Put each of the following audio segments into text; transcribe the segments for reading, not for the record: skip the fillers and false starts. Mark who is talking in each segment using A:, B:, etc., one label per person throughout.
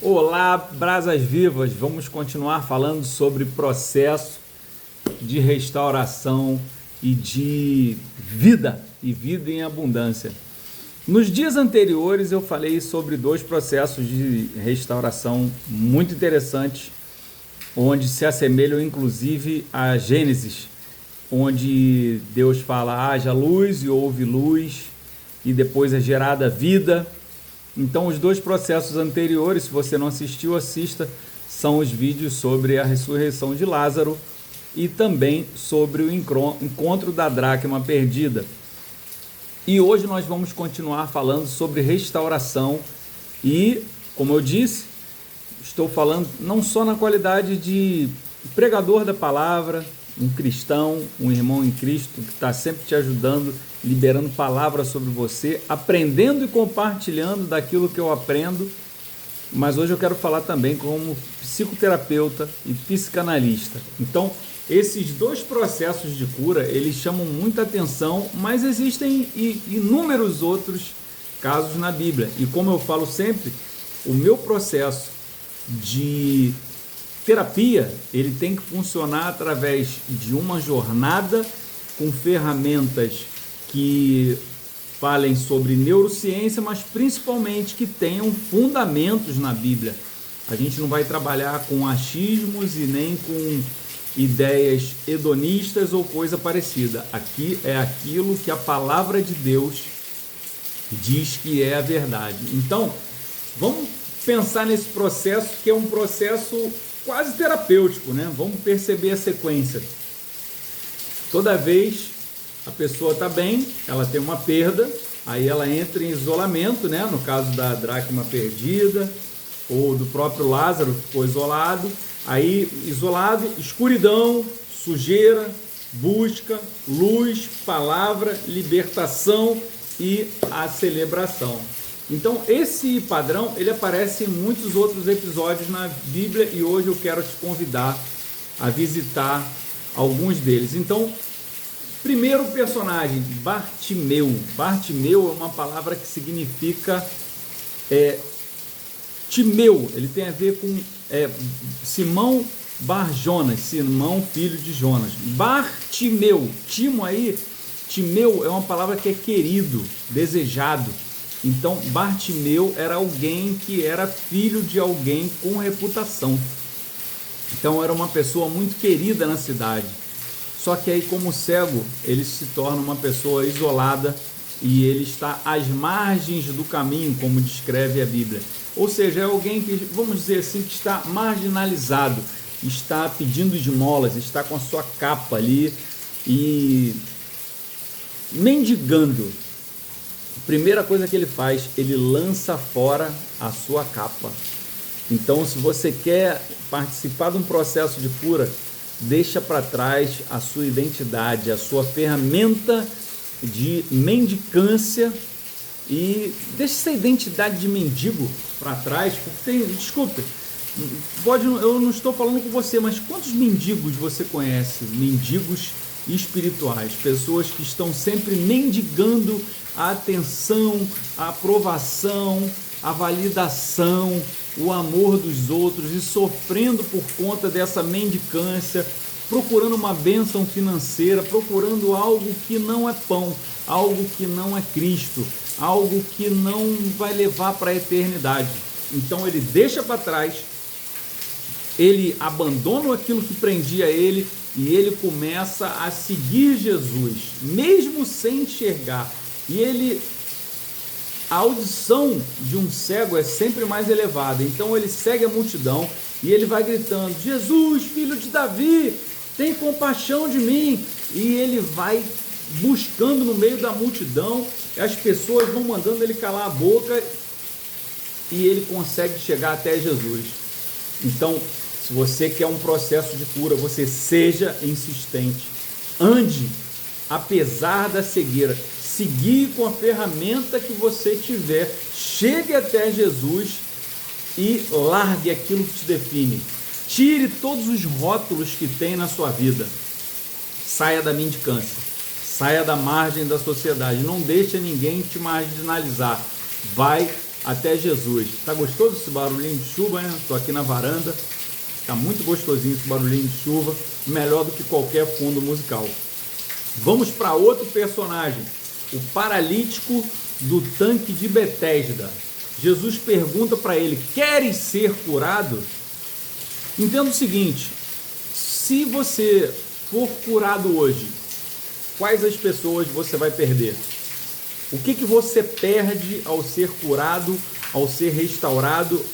A: Olá, brasas vivas! Vamos continuar falando sobre processo de restauração e de vida, e vida em abundância. Nos dias anteriores eu falei sobre dois processos de restauração muito interessantes, onde se assemelham inclusive a Gênesis, onde Deus fala: haja luz e houve luz, e depois é gerada vida. Então, os dois processos anteriores, se você não assistiu, assista, são os vídeos sobre a ressurreição de Lázaro e também sobre o encontro da dracma perdida. E hoje nós vamos continuar falando sobre restauração e, como eu disse, estou falando não só na qualidade de pregador da palavra, um cristão, um irmão em Cristo que está sempre te ajudando, liberando palavras sobre você, aprendendo e compartilhando daquilo que eu aprendo, mas hoje eu quero falar também como psicoterapeuta e psicanalista. Então, esses dois processos de cura, eles chamam muita atenção, mas existem inúmeros outros casos na Bíblia. E como eu falo sempre, o meu processo de terapia, ele tem que funcionar através de uma jornada com ferramentas que falem sobre neurociência, mas principalmente que tenham fundamentos na Bíblia. A gente não vai trabalhar com achismos e nem com ideias hedonistas ou coisa parecida. Aqui é aquilo que a palavra de Deus diz que é a verdade. Então, vamos pensar nesse processo, que é um processo quase terapêutico, né? Vamos perceber a sequência. Toda vez a pessoa está bem, ela tem uma perda, aí ela entra em isolamento, né? No caso da dracma perdida, ou do próprio Lázaro que ficou isolado. Aí, isolado, escuridão, sujeira, busca, luz, palavra, libertação e a celebração. Então, esse padrão, ele aparece em muitos outros episódios na Bíblia e hoje eu quero te convidar a visitar alguns deles. Então, primeiro personagem, Bartimeu. Bartimeu é uma palavra que significa Timeu. Ele tem a ver com Simão Bar-Jonas, Simão filho de Jonas. Bartimeu, Timeu é uma palavra que é querido, desejado. Então, Bartimeu era alguém que era filho de alguém com reputação. Então, era uma pessoa muito querida na cidade. Só que aí, como cego, ele se torna uma pessoa isolada e ele está às margens do caminho, como descreve a Bíblia. Ou seja, é alguém que, vamos dizer assim, que está marginalizado, está pedindo esmolas, está com a sua capa ali e mendigando. Primeira coisa que ele faz, ele lança fora a sua capa. Então, se você quer participar de um processo de cura, deixa para trás a sua identidade, a sua ferramenta de mendicância e deixa essa identidade de mendigo para trás, porque desculpe, eu não estou falando com você, mas quantos mendigos você conhece? Mendigos espirituais, pessoas que estão sempre mendigando a atenção, a aprovação, a validação, o amor dos outros e sofrendo por conta dessa mendicância, procurando uma bênção financeira, procurando algo que não é pão, algo que não é Cristo, algo que não vai levar para a eternidade. Então ele deixa para trás, ele abandona aquilo que prendia ele e ele começa a seguir Jesus, mesmo sem enxergar. E a audição de um cego é sempre mais elevada, então ele segue a multidão e ele vai gritando: Jesus, filho de Davi, tem compaixão de mim. E ele vai buscando no meio da multidão, as pessoas vão mandando ele calar a boca e ele consegue chegar até Jesus. Então, se você quer um processo de cura, você seja insistente, ande apesar da cegueira, seguir com a ferramenta que você tiver, chegue até Jesus e largue aquilo que te define, tire todos os rótulos que tem na sua vida, saia da mendicância, saia da margem da sociedade, não deixe ninguém te marginalizar, vai até Jesus. Tá gostoso esse barulhinho de chuva, né? Tô aqui na varanda, tá muito gostosinho esse barulhinho de chuva, melhor do que qualquer fundo musical. Vamos para outro personagem, o paralítico do tanque de Betesda. Jesus pergunta para ele: queres ser curado? Entenda o seguinte: se você for curado hoje, quais as pessoas você vai perder? O que você perde ao ser curado, ao ser restaurado,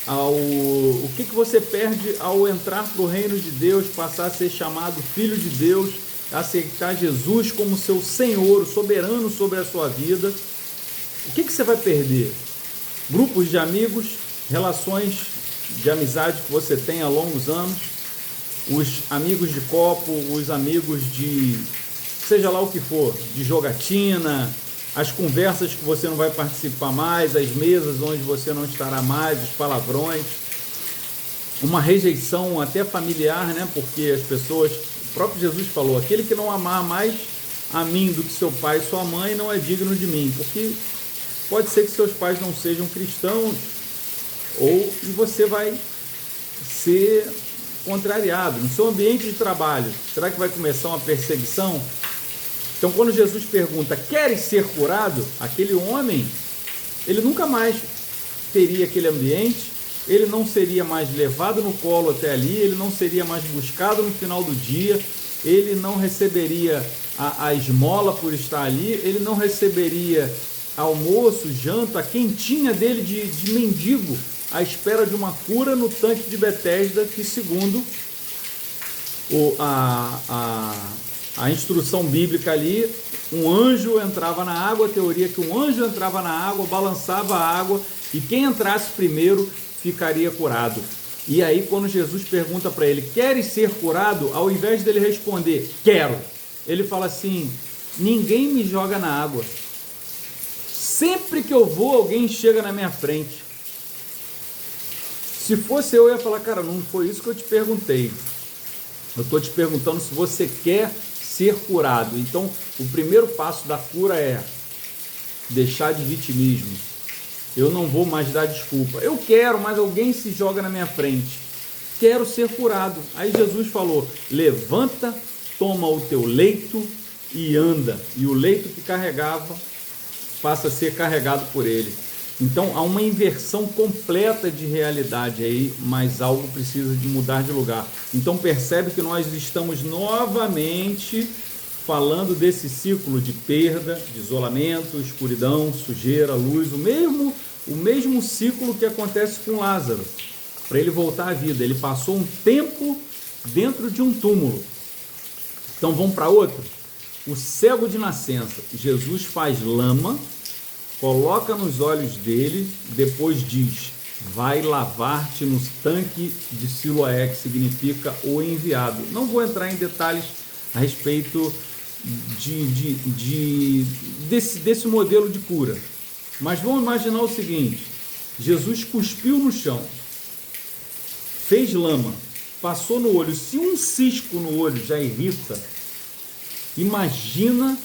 A: o que você perde ao entrar para o reino de Deus, passar a ser chamado filho de Deus, aceitar Jesus como seu Senhor, soberano sobre a sua vida? O que você vai perder? Grupos de amigos, relações de amizade que você tem há longos anos, os amigos de copo, os amigos de seja lá o que for, de jogatina, as conversas que você não vai participar mais, as mesas onde você não estará mais, os palavrões, uma rejeição até familiar, né? Porque as pessoas, o próprio Jesus falou: aquele que não amar mais a mim do que seu pai e sua mãe não é digno de mim, porque pode ser que seus pais não sejam cristãos, e você vai ser contrariado no seu ambiente de trabalho. Será que vai começar uma perseguição? Então, quando Jesus pergunta: queres ser curado? Aquele homem, ele nunca mais teria aquele ambiente, ele não seria mais levado no colo até ali, ele não seria mais buscado no final do dia, ele não receberia a esmola por estar ali, ele não receberia almoço, janta, a quentinha dele de mendigo, à espera de uma cura no tanque de Betesda, que segundo a instrução bíblica ali, um anjo entrava na água, a teoria é que um anjo entrava na água, balançava a água, e quem entrasse primeiro ficaria curado. E aí, quando Jesus pergunta para ele: queres ser curado? Ao invés dele responder: quero, ele fala assim: ninguém me joga na água. Sempre que eu vou, alguém chega na minha frente. Se fosse eu ia falar: cara, não foi isso que eu te perguntei. Eu estou te perguntando se você quer ser curado. Então, o primeiro passo da cura é deixar de vitimismo. Eu não vou mais dar desculpa. Eu quero, mas alguém se joga na minha frente. Quero ser curado. Aí Jesus falou: levanta, toma o teu leito e anda. E o leito que carregava passa a ser carregado por ele. Então há uma inversão completa de realidade aí, mas algo precisa de mudar de lugar. Então percebe que nós estamos novamente falando desse ciclo de perda, de isolamento, escuridão, sujeira, luz, o mesmo ciclo que acontece com Lázaro, para ele voltar à vida. Ele passou um tempo dentro de um túmulo. Então vamos para outro. O cego de nascença. Jesus faz lama, coloca nos olhos dele, depois diz: vai lavar-te no tanque de Siloé, que significa o enviado. Não vou entrar em detalhes a respeito desse modelo de cura, mas vamos imaginar o seguinte: Jesus cuspiu no chão, fez lama, passou no olho. Se um cisco no olho já irrita, imagina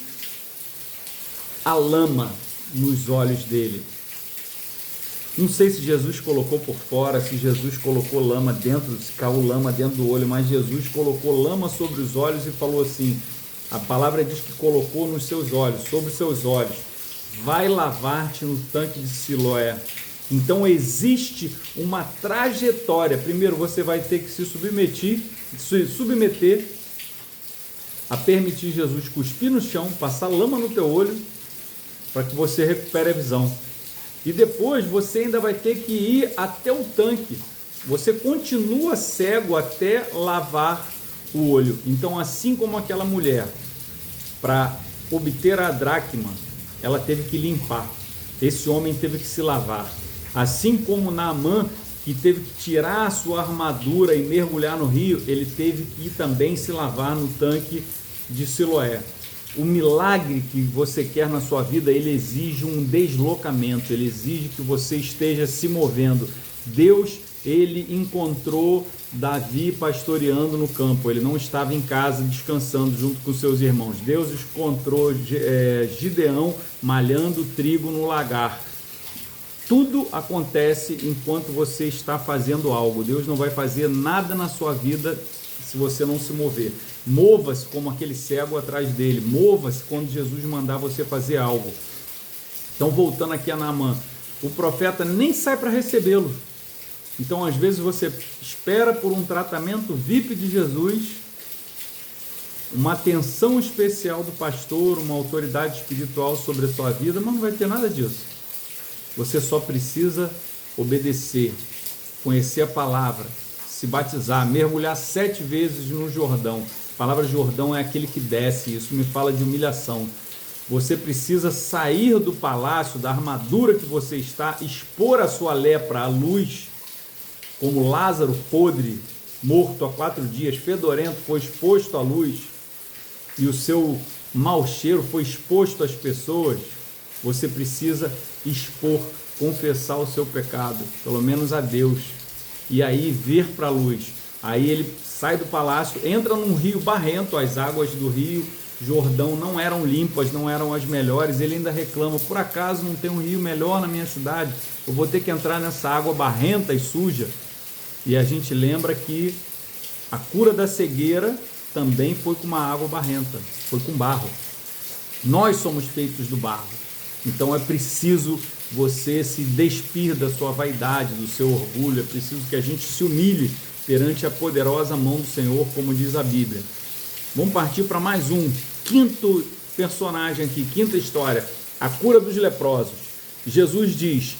A: a lama nos olhos dele. Não sei se Jesus colocou por fora, se Jesus colocou lama dentro, se caiu lama dentro do olho, mas Jesus colocou lama sobre os olhos e falou assim, a palavra diz que colocou nos seus olhos, sobre os seus olhos: vai lavar-te no tanque de Siloé. Então existe uma trajetória. Primeiro você vai ter que se submeter a permitir Jesus cuspir no chão, passar lama no teu olho, para que você recupere a visão. E depois você ainda vai ter que ir até o tanque. Você continua cego até lavar o olho. Então, assim como aquela mulher, para obter a dracma, ela teve que limpar. Esse homem teve que se lavar. Assim como Naamã, que teve que tirar a sua armadura e mergulhar no rio, ele teve que também se lavar no tanque de Siloé. O milagre que você quer na sua vida, ele exige um deslocamento, ele exige que você esteja se movendo. Deus, ele encontrou Davi pastoreando no campo, ele não estava em casa descansando junto com seus irmãos. Deus encontrou Gideão malhando trigo no lagar. Tudo acontece enquanto você está fazendo algo. Deus não vai fazer nada na sua vida se você não se mover. Mova-se como aquele cego atrás dele. Mova-se quando Jesus mandar você fazer algo. Então, voltando aqui a Naamã, o profeta nem sai para recebê-lo. Então, às vezes você espera por um tratamento VIP de Jesus, uma atenção especial do pastor, uma autoridade espiritual sobre a sua vida, mas não vai ter nada disso. Você só precisa obedecer, conhecer a palavra, se batizar, mergulhar 7 vezes no Jordão. A palavra Jordão é aquele que desce, isso me fala de humilhação. Você precisa sair do palácio, da armadura que você está, expor a sua lepra à luz, como Lázaro podre, morto há 4 dias, fedorento, foi exposto à luz, e o seu mau cheiro foi exposto às pessoas. Você precisa expor, confessar o seu pecado, pelo menos a Deus, e aí vir para a luz. Aí ele sai do palácio, entra num rio barrento, as águas do rio Jordão não eram limpas, não eram as melhores. Ele ainda reclama: por acaso não tem um rio melhor na minha cidade? Eu vou ter que entrar nessa água barrenta e suja. E a gente lembra que a cura da cegueira também foi com uma água barrenta, foi com barro. Nós somos feitos do barro. Então é preciso você se despir da sua vaidade, do seu orgulho. É preciso que a gente se humilhe perante a poderosa mão do Senhor, como diz a Bíblia. Vamos partir para mais um, quinto personagem aqui, quinta história, a cura dos leprosos. Jesus diz: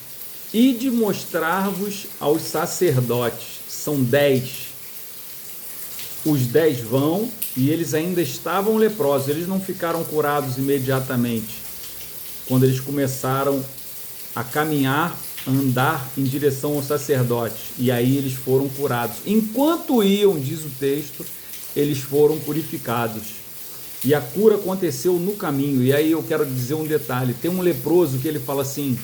A: ide mostrar-vos aos sacerdotes. São 10. Os 10 vão, e eles ainda estavam leprosos, eles não ficaram curados imediatamente. Quando eles começaram a caminhar, a andar em direção ao sacerdote, e aí eles foram curados. Enquanto iam, diz o texto, eles foram purificados. E a cura aconteceu no caminho. E aí eu quero dizer um detalhe: tem um leproso que ele fala assim: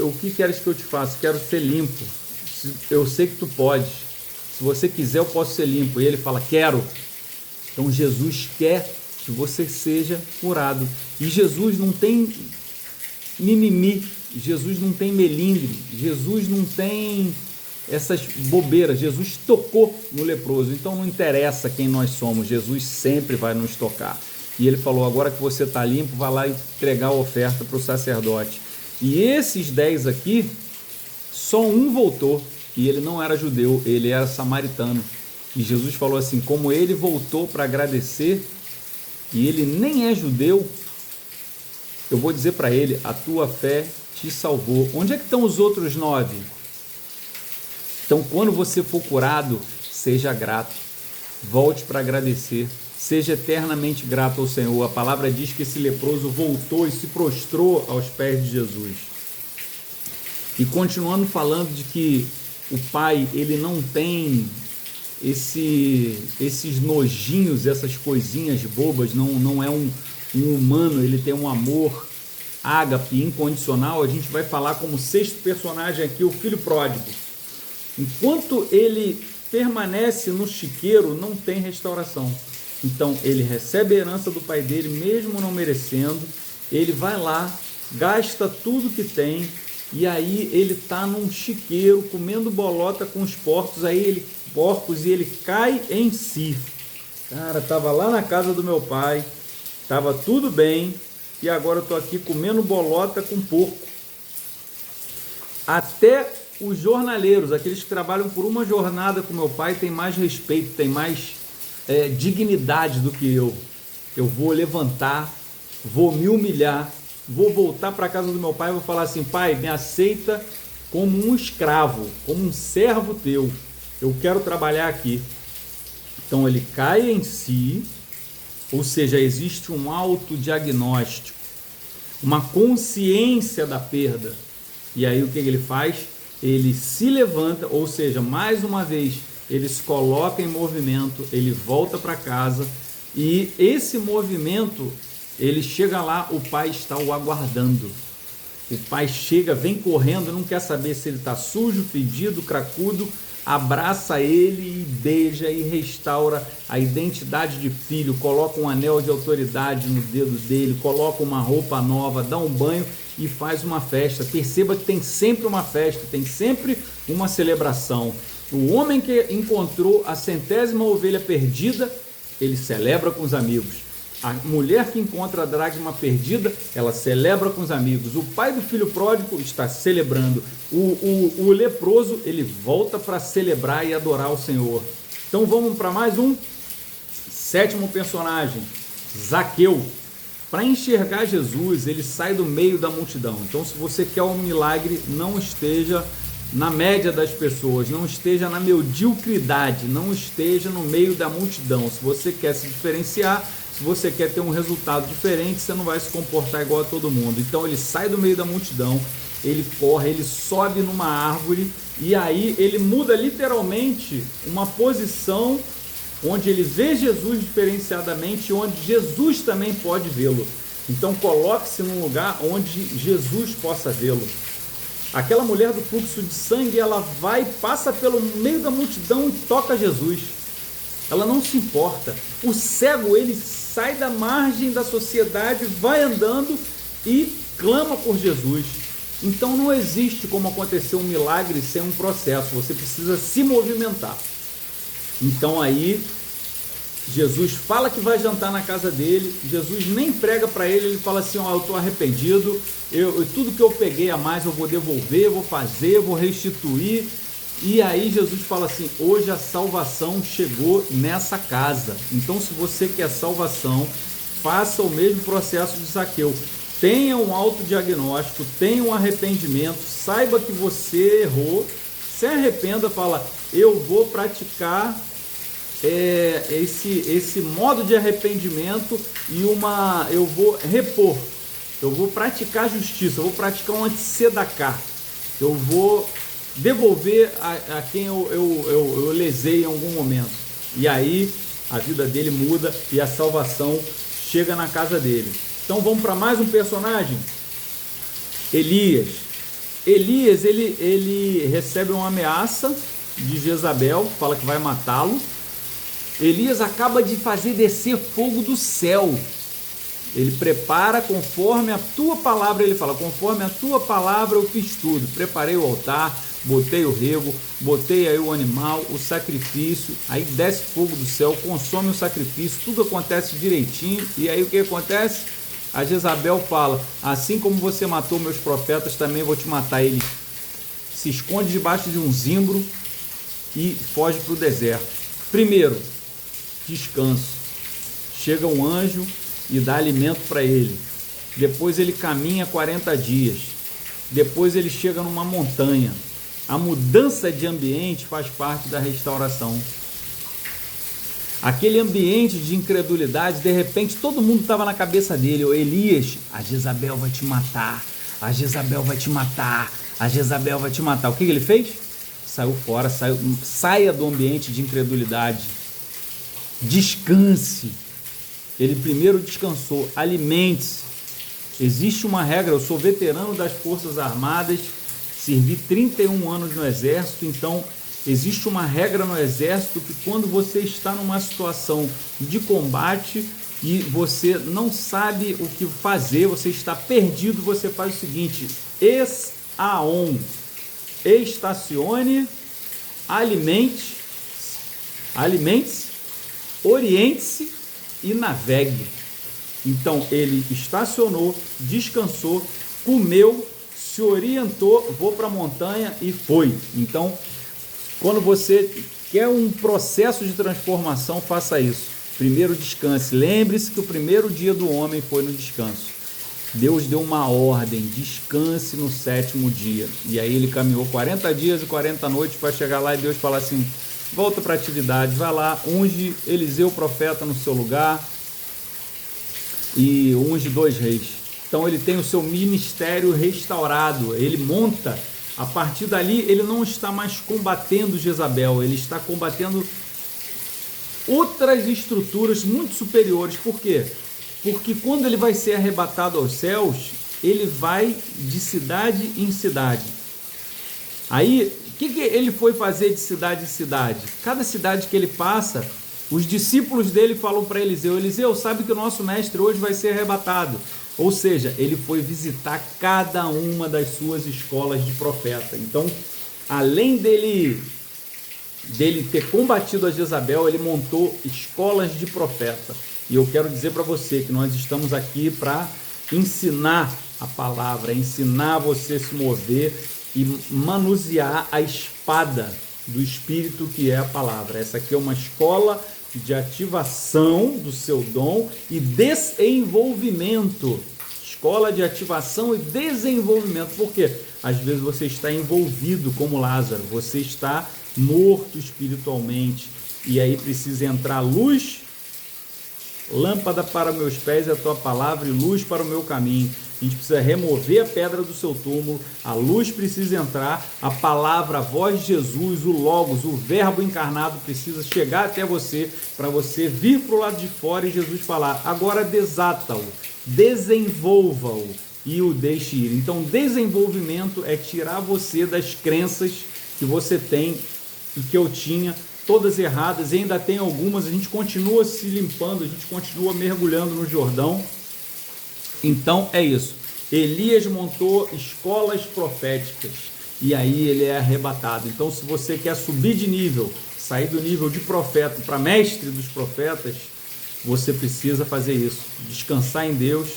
A: o que queres que eu te faça? Quero ser limpo. Eu sei que tu podes. Se você quiser, eu posso ser limpo. E ele fala: quero. Então Jesus quer que você seja curado. E Jesus não tem mimimi, Jesus não tem melindre, Jesus não tem essas bobeiras. Jesus tocou no leproso. Então não interessa quem nós somos, Jesus sempre vai nos tocar. E ele falou: agora que você está limpo, vai lá entregar a oferta para o sacerdote. E esses 10 aqui, só um voltou, e ele não era judeu, ele era samaritano. E Jesus falou assim: como ele voltou para agradecer, e ele nem é judeu, eu vou dizer para ele: a tua fé te salvou. Onde é que estão os outros 9? Então, quando você for curado, seja grato, volte para agradecer, seja eternamente grato ao Senhor. A palavra diz que esse leproso voltou e se prostrou aos pés de Jesus. E continuando falando de que o Pai, ele não tem esses nojinhos, essas coisinhas bobas, não é um humano, ele tem um amor ágape, incondicional. A gente vai falar como 6º personagem aqui, o filho pródigo. Enquanto ele permanece no chiqueiro, não tem restauração. Então ele recebe a herança do pai dele, mesmo não merecendo. Ele vai lá, gasta tudo que tem, e aí ele está num chiqueiro comendo bolota com os porcos. Aí e ele cai em si. Cara, estava lá na casa do meu pai, estava tudo bem, e agora eu estou aqui comendo bolota com porco. Até os jornaleiros, aqueles que trabalham por uma jornada com meu pai, têm mais respeito, têm mais dignidade do que eu. Eu vou levantar, vou me humilhar, vou voltar para a casa do meu pai e vou falar assim: pai, me aceita como um escravo, como um servo teu. Eu quero trabalhar aqui. Então ele cai em si, ou seja, existe um autodiagnóstico, uma consciência da perda. E aí o que ele faz? Ele se levanta, ou seja, mais uma vez, ele se coloca em movimento, ele volta para casa, e esse movimento, ele chega lá, o pai está o aguardando. O pai chega, vem correndo, não quer saber se ele está sujo, fedido, cracudo, abraça ele e beija e restaura a identidade de filho, coloca um anel de autoridade no dedo dele, coloca uma roupa nova, dá um banho e faz uma festa. Perceba que tem sempre uma festa, tem sempre uma celebração. O homem que encontrou a 100ª ovelha perdida, ele celebra com os amigos. A mulher que encontra a dracma perdida, ela celebra com os amigos. O pai do filho pródigo está celebrando. O leproso, ele volta para celebrar e adorar o Senhor. Então vamos para mais um 7º personagem, Zaqueu. Para enxergar Jesus, ele sai do meio da multidão. Então, se você quer um milagre, não esteja na média das pessoas, não esteja na mediocridade, não esteja no meio da multidão. Se você quer se diferenciar, se você quer ter um resultado diferente, você não vai se comportar igual a todo mundo. Então ele sai do meio da multidão, ele corre, ele sobe numa árvore e aí ele muda literalmente uma posição onde ele vê Jesus diferenciadamente, onde Jesus também pode vê-lo. Então coloque-se num lugar onde Jesus possa vê-lo. Aquela mulher do fluxo de sangue, ela vai, passa pelo meio da multidão e toca Jesus. Ela não se importa. O cego, ele sai da margem da sociedade, vai andando e clama por Jesus. Então não existe como acontecer um milagre sem um processo. Você precisa se movimentar. Então aí Jesus fala que vai jantar na casa dele. Jesus nem prega para ele, ele fala assim: ó, eu estou arrependido, tudo que eu peguei a mais eu vou devolver, vou fazer, vou restituir. E aí Jesus fala assim: hoje a salvação chegou nessa casa. Então, se você quer salvação, faça o mesmo processo de Zaqueu. Tenha um autodiagnóstico, tenha um arrependimento, saiba que você errou, se arrependa, fala: eu vou praticar esse modo de arrependimento e eu vou repor, eu vou praticar justiça, eu vou praticar um antsedacá, eu vou devolver a quem eu lesei em algum momento. E aí a vida dele muda e a salvação chega na casa dele. Então vamos para mais um personagem, Elias. Elias, ele recebe uma ameaça de Jezabel, fala que vai matá-lo. Elias acaba de fazer descer fogo do céu. Ele prepara conforme a tua palavra, ele fala: conforme a tua palavra eu fiz tudo. Preparei o altar, botei o rego, botei aí o animal, o sacrifício, aí desce fogo do céu, consome o sacrifício, tudo acontece direitinho. E aí o que acontece? A Jezabel fala: assim como você matou meus profetas, também vou te matar. Ele se esconde debaixo de um zimbro e foge para o deserto. Primeiro, descanso. Chega um anjo e dá alimento para ele. Depois ele caminha 40 dias. Depois ele chega numa montanha. A mudança de ambiente faz parte da restauração. Aquele ambiente de incredulidade, de repente todo mundo estava na cabeça dele: ô Elias, a Jezabel vai te matar, a Jezabel vai te matar, a Jezabel vai te matar. O que ele fez? Saiu fora, saia do ambiente de incredulidade. Descanse. Ele primeiro descansou, alimente-se. Existe uma regra, eu sou veterano das Forças Armadas, servi 31 anos no Exército, então existe uma regra no Exército que quando você está numa situação de combate e você não sabe o que fazer, você está perdido, você faz o seguinte: ex-aon, estacione, alimente-se, oriente-se e navegue. Então ele estacionou, descansou, comeu, se orientou, vou para a montanha e foi. Então, quando você quer um processo de transformação, faça isso. Primeiro descanse. Lembre-se que o primeiro dia do homem foi no descanso. Deus deu uma ordem: descanse no 7º dia. E aí ele caminhou 40 dias e 40 noites para chegar lá e Deus fala assim: volta para a atividade, vai lá, unge Eliseu profeta no seu lugar e unge 2 reis. Então ele tem o seu ministério restaurado, ele monta. A partir dali ele não está mais combatendo Jezabel, ele está combatendo outras estruturas muito superiores. Por quê? Porque quando ele vai ser arrebatado aos céus, ele vai de cidade em cidade. Aí, o que ele foi fazer de cidade em cidade? Cada cidade que ele passa, os discípulos dele falam para Eliseu: Eliseu, sabe que o nosso mestre hoje vai ser arrebatado. Ou seja, ele foi visitar cada uma das suas escolas de profeta. Então, além dele ter combatido a Jezabel, ele montou escolas de profeta. E eu quero dizer para você que nós estamos aqui para ensinar a palavra, ensinar você a se mover e manusear a espada do Espírito, que é a palavra. Essa aqui é uma escola de ativação do seu dom e desenvolvimento. Escola de ativação e desenvolvimento. Por quê? Às vezes você está envolvido como Lázaro, você está morto espiritualmente, e aí precisa entrar luz. Lâmpada para meus pés é a tua palavra e luz para o meu caminho. A gente precisa remover a pedra do seu túmulo, a luz precisa entrar, a palavra, a voz de Jesus, o Logos, o verbo encarnado precisa chegar até você, para você vir para o lado de fora e Jesus falar: agora desata-o, desenvolva-o e o deixe ir. Então, desenvolvimento é tirar você das crenças que você tem e que eu tinha, todas erradas, e ainda tem algumas. A gente continua se limpando, a gente continua mergulhando no Jordão. Então é isso. Elias montou escolas proféticas e aí ele é arrebatado. Então, se você quer subir de nível, sair do nível de profeta para mestre dos profetas, você precisa fazer isso. Descansar em Deus,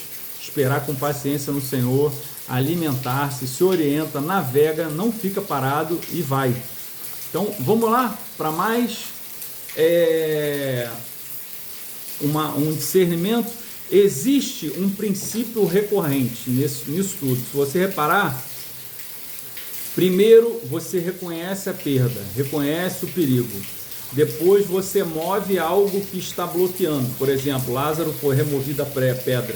A: esperar com paciência no Senhor, alimentar-se, se orienta, navega, não fica parado e vai. Então, vamos lá para mais um discernimento. Existe um princípio recorrente nisso tudo. Se você reparar, primeiro você reconhece a perda, reconhece o perigo. Depois você move algo que está bloqueando. Por exemplo, Lázaro foi removido a pedra.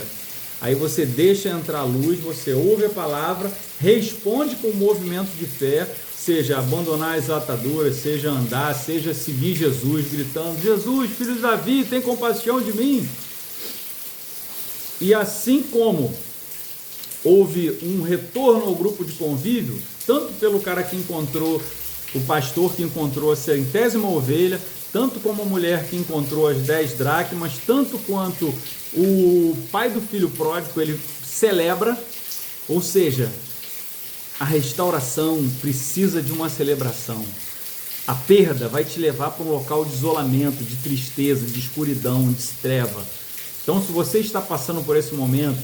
A: Aí você deixa entrar a luz, você ouve a palavra, responde com um movimento de fé, seja abandonar as ataduras, seja andar, seja seguir Jesus, gritando: Jesus, filho de Davi, tem compaixão de mim. E assim como houve um retorno ao grupo de convívio, tanto pelo cara que encontrou, o pastor que encontrou a 100ª ovelha, tanto como a mulher que encontrou as 10 dracmas, tanto quanto o pai do filho pródigo, ele celebra. Ou seja, a restauração precisa de uma celebração. A perda vai te levar para um local de isolamento, de tristeza, de escuridão, de treva. Então, se você está passando por esse momento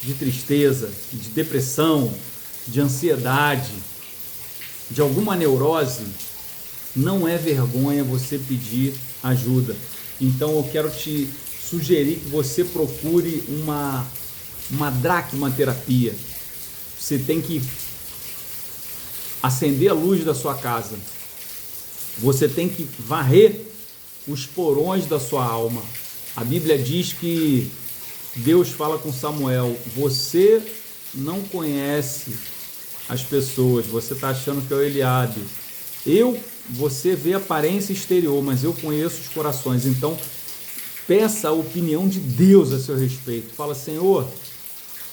A: de tristeza, de depressão, de ansiedade, de alguma neurose, não é vergonha você pedir ajuda. Então, eu quero te sugerir que você procure uma dracmaterapia. Você tem que acender a luz da sua casa. Você tem que varrer os porões da sua alma. A Bíblia diz que Deus fala com Samuel: você não conhece as pessoas, você está achando que é o Eliabe. Você vê a aparência exterior, mas eu conheço os corações. Então, peça a opinião de Deus a seu respeito. Fala: Senhor,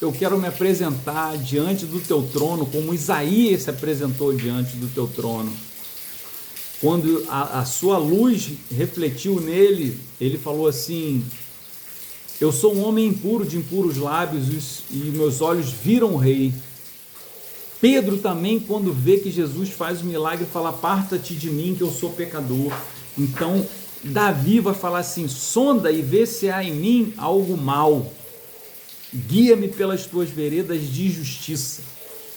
A: eu quero me apresentar diante do teu trono como Isaías se apresentou diante do teu trono. Quando a sua luz refletiu nele, ele falou assim: eu sou um homem impuro, de impuros lábios, e meus olhos viram o rei. Pedro também, quando vê que Jesus faz o milagre, fala: aparta-te de mim, que eu sou pecador. Então, Davi vai falar assim: sonda e vê se há em mim algo mal. Guia-me pelas tuas veredas de justiça.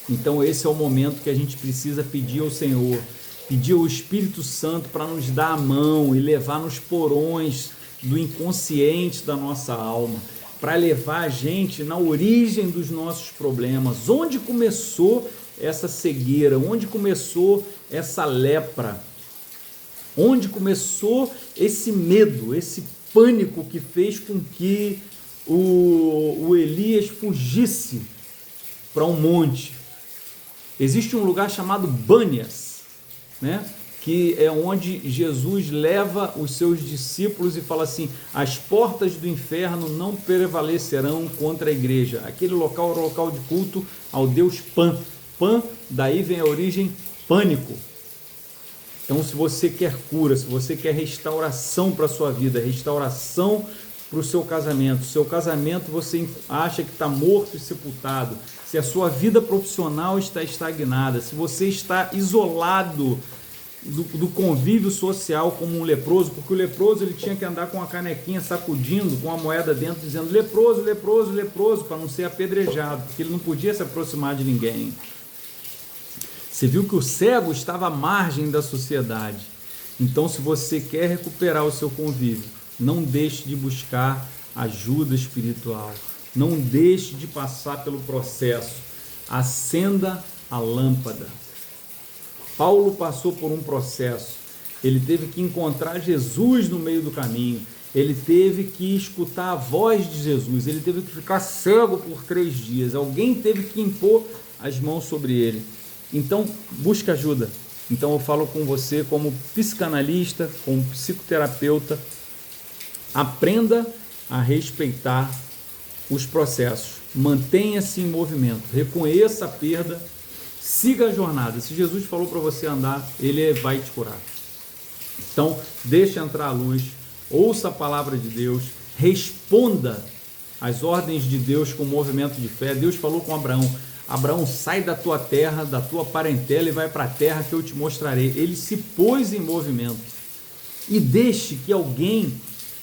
A: Então, esse é o momento que a gente precisa pedir ao Senhor, pedir ao Espírito Santo para nos dar a mão e levar nos porões do inconsciente da nossa alma, para levar a gente na origem dos nossos problemas. Onde começou essa cegueira? Onde começou essa lepra? Onde começou esse medo, esse pânico que fez com que o Elias fugisse para um monte? Existe um lugar chamado Bânias, né? que é onde Jesus leva os seus discípulos e fala assim: as portas do inferno não prevalecerão contra a igreja. Aquele local era o local de culto ao deus Pan. Pan, daí vem a origem pânico. Então, se você quer cura, se você quer restauração para a sua vida, restauração para o seu casamento você acha que está morto e sepultado, se a sua vida profissional está estagnada, se você está isolado do convívio social como um leproso, porque o leproso ele tinha que andar com a canequinha sacudindo, com a moeda dentro, dizendo leproso, leproso, leproso, para não ser apedrejado, porque ele não podia se aproximar de ninguém. Você viu que o cego estava à margem da sociedade. Então, se você quer recuperar o seu convívio, não deixe de buscar ajuda espiritual. Não deixe de passar pelo processo. Acenda a lâmpada. Paulo passou por um processo. Ele teve que encontrar Jesus no meio do caminho. Ele teve que escutar a voz de Jesus. Ele teve que ficar cego por 3 dias. Alguém teve que impor as mãos sobre ele. Então, busque ajuda. Então, eu falo com você como psicanalista, como psicoterapeuta. Aprenda a respeitar os processos. Mantenha-se em movimento. Reconheça a perda. Siga a jornada. Se Jesus falou para você andar, Ele vai te curar. Então, deixe entrar a luz. Ouça a palavra de Deus. Responda às ordens de Deus com movimento de fé. Deus falou com Abraão: Abraão, sai da tua terra, da tua parentela e vai para a terra que eu te mostrarei. Ele se pôs em movimento. E deixe que alguém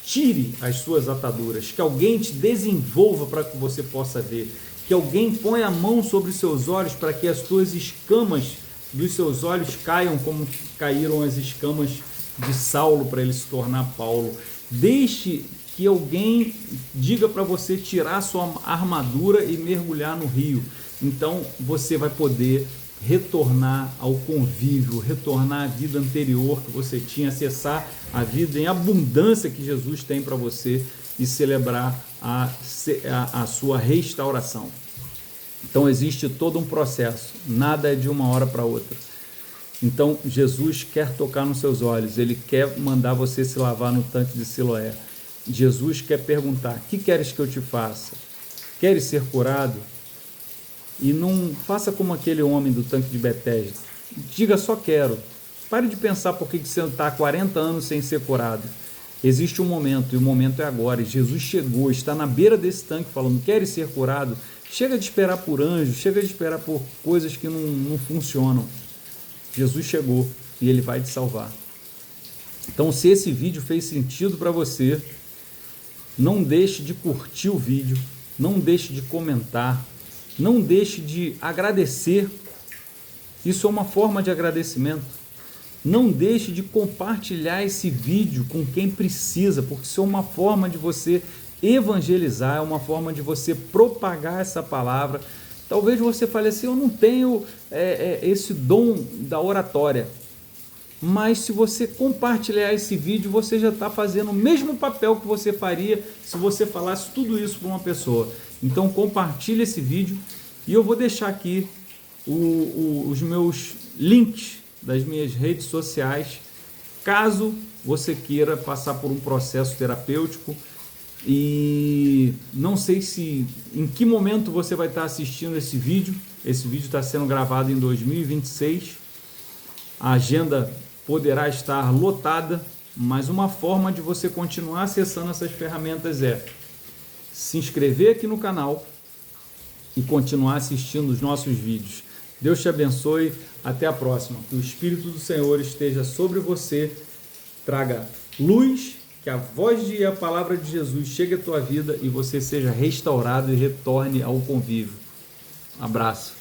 A: tire as suas ataduras, que alguém te desenvolva para que você possa ver, que alguém ponha a mão sobre os seus olhos para que as tuas escamas dos seus olhos caiam como caíram as escamas de Saulo para ele se tornar Paulo. Deixe que alguém diga para você tirar sua armadura e mergulhar no rio. Então você vai poder retornar ao convívio, retornar à vida anterior que você tinha, acessar a vida em abundância que Jesus tem para você e celebrar a sua restauração. Então existe todo um processo, nada é de uma hora para outra. Então Jesus quer tocar nos seus olhos, Ele quer mandar você se lavar no tanque de Siloé. Jesus quer perguntar: que queres que eu te faça? Queres ser curado? E não faça como aquele homem do tanque de Betesda. Diga: só quero. Pare de pensar por que você está há 40 anos sem ser curado. Existe um momento, e o momento é agora. E Jesus chegou, está na beira desse tanque falando: queres ser curado? Chega de esperar por anjos, chega de esperar por coisas que não funcionam. Jesus chegou e Ele vai te salvar. Então, se esse vídeo fez sentido para você, não deixe de curtir o vídeo, não deixe de comentar, não deixe de agradecer. Isso é uma forma de agradecimento. Não deixe de compartilhar esse vídeo com quem precisa, porque isso é uma forma de você evangelizar, é uma forma de você propagar essa palavra. Talvez você fale assim: eu não tenho esse dom da oratória. Mas se você compartilhar esse vídeo, você já está fazendo o mesmo papel que você faria se você falasse tudo isso para uma pessoa. Então compartilhe esse vídeo e eu vou deixar aqui os meus links das minhas redes sociais, caso você queira passar por um processo terapêutico. E não sei em que momento você vai estar assistindo esse vídeo. Esse vídeo está sendo gravado em 2026. A agenda poderá estar lotada, mas uma forma de você continuar acessando essas ferramentas é se inscrever aqui no canal e continuar assistindo os nossos vídeos. Deus te abençoe, até a próxima. Que o Espírito do Senhor esteja sobre você, traga luz, que a voz e a palavra de Jesus chegue à tua vida e você seja restaurado e retorne ao convívio. Abraço.